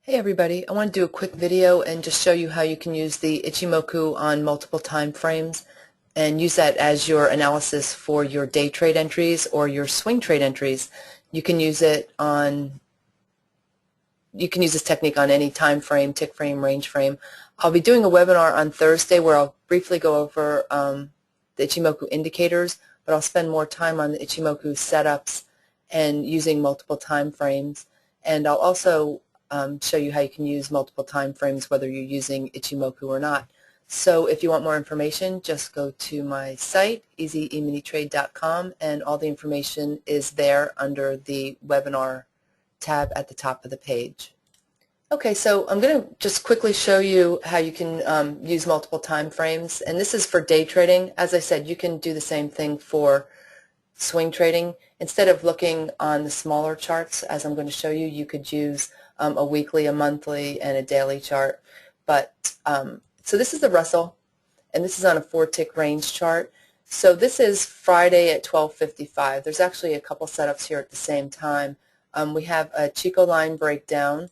Hey everybody, I want to do a quick video and just show you how you can use the Ichimoku on multiple time frames and use that as your analysis for your day trade entries or your swing trade entries. You can use this technique on any time frame, tick frame, range frame. I'll be doing a webinar on Thursday where I'll briefly go over the Ichimoku indicators, but I'll spend more time on the Ichimoku setups and using multiple time frames. And I'll also show you how you can use multiple time frames whether you're using Ichimoku or not. So if you want more information, just go to my site, easyeMinitrade.com, and all the information is there under the webinar tab at the top of the page. Okay, so I'm going to just quickly show you how you can use multiple time frames, and this is for day trading. As I said, you can do the same thing for swing trading. Instead of looking on the smaller charts, as I'm going to show you, you could use a weekly, a monthly, and a daily chart. But so this is the Russell, and this is on a 4-tick range chart. So this is Friday at 12:55. There's actually a couple setups here at the same time. We have a Chico line breakdown,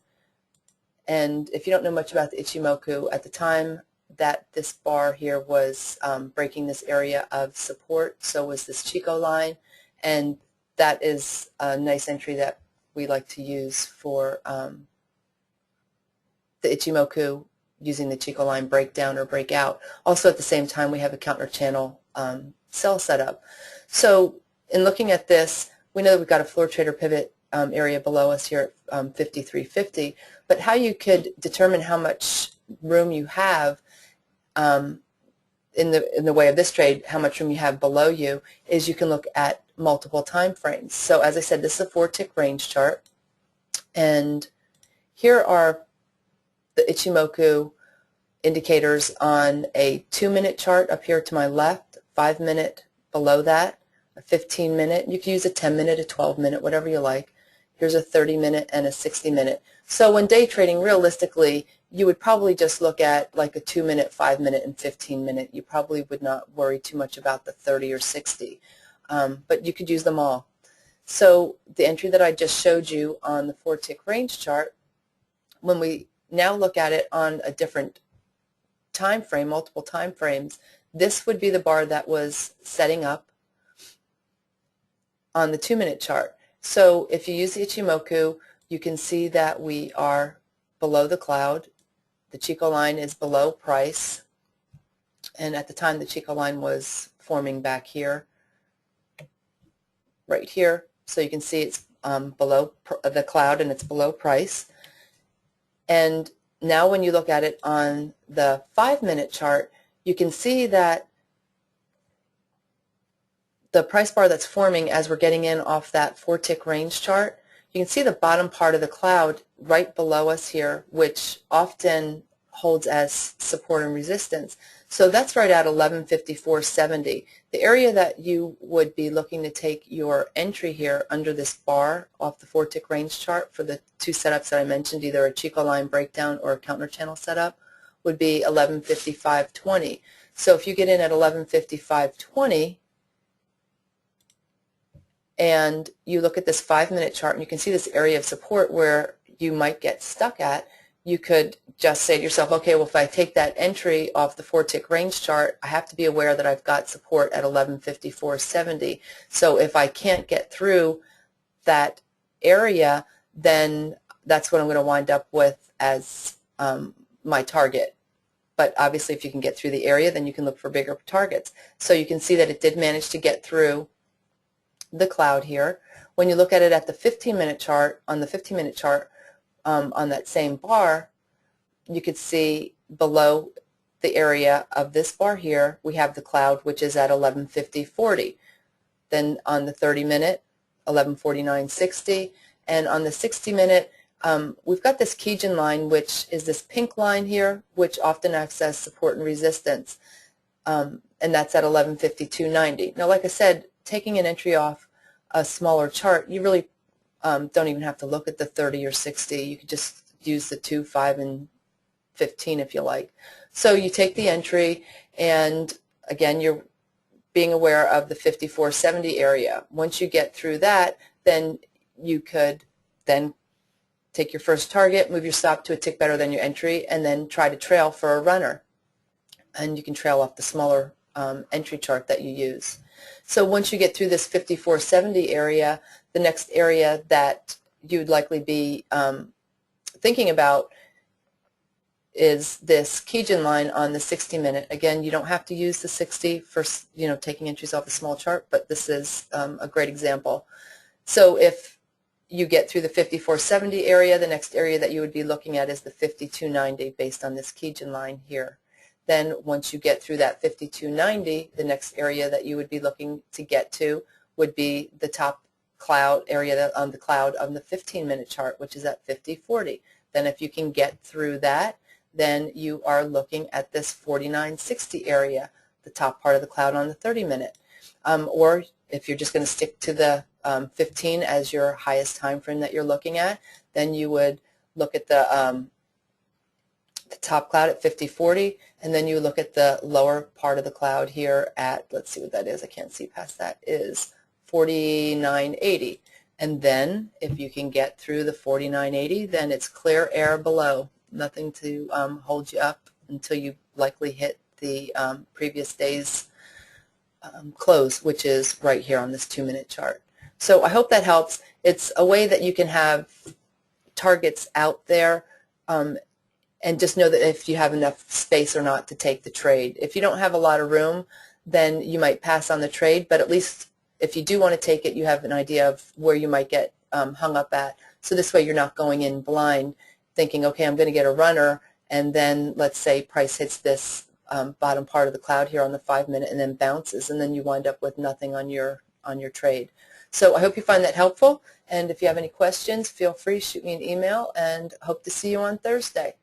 and if you don't know much about the Ichimoku, at the time that this bar here was breaking this area of support, so was this Chico line, and that is a nice entry that we like to use for the Ichimoku using the Chico line breakdown or breakout. Also at the same time we have a counter channel sell setup. So in looking at this, we know that we've got a floor trader pivot area below us here at 53.50, but how you could determine how much room you have in the way of this trade, how much room you have below you, is you can look at multiple time frames. So as I said, this is a 4-tick range chart, and here are the Ichimoku indicators on a 2-minute chart up here to my left, 5-minute below that, a 15-minute, you can use a 10-minute, a 12-minute, whatever you like. Here's a 30-minute and a 60-minute. So when day trading, realistically, you would probably just look at like a 2-minute, 5-minute, and 15-minute. You probably would not worry too much about the 30 or 60, but you could use them all. So the entry that I just showed you on the 4-tick range chart, when we now look at it on a different time frame, multiple time frames, this would be the bar that was setting up on the 2-minute chart. So if you use the Ichimoku, you can see that we are below the cloud. The Chico line is below price, and at the time the Chico line was forming back here, right here. So you can see it's below the cloud and it's below price. And now when you look at it on the 5-minute chart, you can see that the price bar that's forming as we're getting in off that 4-tick range chart, you can see the bottom part of the cloud right below us here, which often holds as support and resistance. So that's right at 1154.70. The area that you would be looking to take your entry here under this bar off the 4-tick range chart for the two setups that I mentioned, either a Chico line breakdown or a counter channel setup, would be 1155.20. So if you get in at 1155.20 and you look at this 5-minute chart and you can see this area of support where you might get stuck at, you could just say to yourself, okay, well, if I take that entry off the 4-tick range chart, I have to be aware that I've got support at 1154.70. So if I can't get through that area, then that's what I'm going to wind up with as my target. But obviously if you can get through the area, then you can look for bigger targets. So you can see that it did manage to get through the cloud here. When you look at it at the 15-minute chart, on the 15-minute chart, on that same bar, you could see below the area of this bar here, we have the cloud, which is at 1150.40. Then on the 30-minute, 1149.60, and on the 60-minute, we've got this Kijun line, which is this pink line here, which often acts as support and resistance, and that's at 1152.90. Now, like I said, taking an entry off a smaller chart, you really don't even have to look at the 30 or 60. You could just use the 2, 5, and 15 if you like. So you take the entry, and again, you're being aware of the 54.70 area. Once you get through that, then you could then take your first target, move your stop to a tick better than your entry, and then try to trail for a runner. And you can trail off the smaller entry chart that you use. So once you get through this 5470 area, the next area that you'd likely be thinking about is this Kijun line on the 60-minute. Again, you don't have to use the 60 for taking entries off a small chart, but this is a great example. So if you get through the 5470 area, the next area that you would be looking at is the 5290 based on this Kijun line here. Then once you get through that 5290, the next area that you would be looking to get to would be the top cloud area on the cloud of the 15-minute chart, which is at 5040. Then if you can get through that, then you are looking at this 4960 area, the top part of the cloud on the 30-minute. Or if you're just going to stick to the 15 as your highest time frame that you're looking at, then you would look at the top cloud at 5040, and then you look at the lower part of the cloud here at, let's see what that is, I can't see past that, is 4980. And then if you can get through the 4980, then it's clear air below. Nothing to hold you up until you likely hit the previous day's close, which is right here on this 2-minute chart. So I hope that helps. It's a way that you can have targets out there and just know that if you have enough space or not to take the trade. If you don't have a lot of room, then you might pass on the trade, but at least if you do want to take it, you have an idea of where you might get hung up at. So this way you're not going in blind thinking, okay, I'm going to get a runner, and then let's say price hits this bottom part of the cloud here on the 5-minute and then bounces, and then you wind up with nothing on your trade. So I hope you find that helpful, and if you have any questions, feel free to shoot me an email, and hope to see you on Thursday.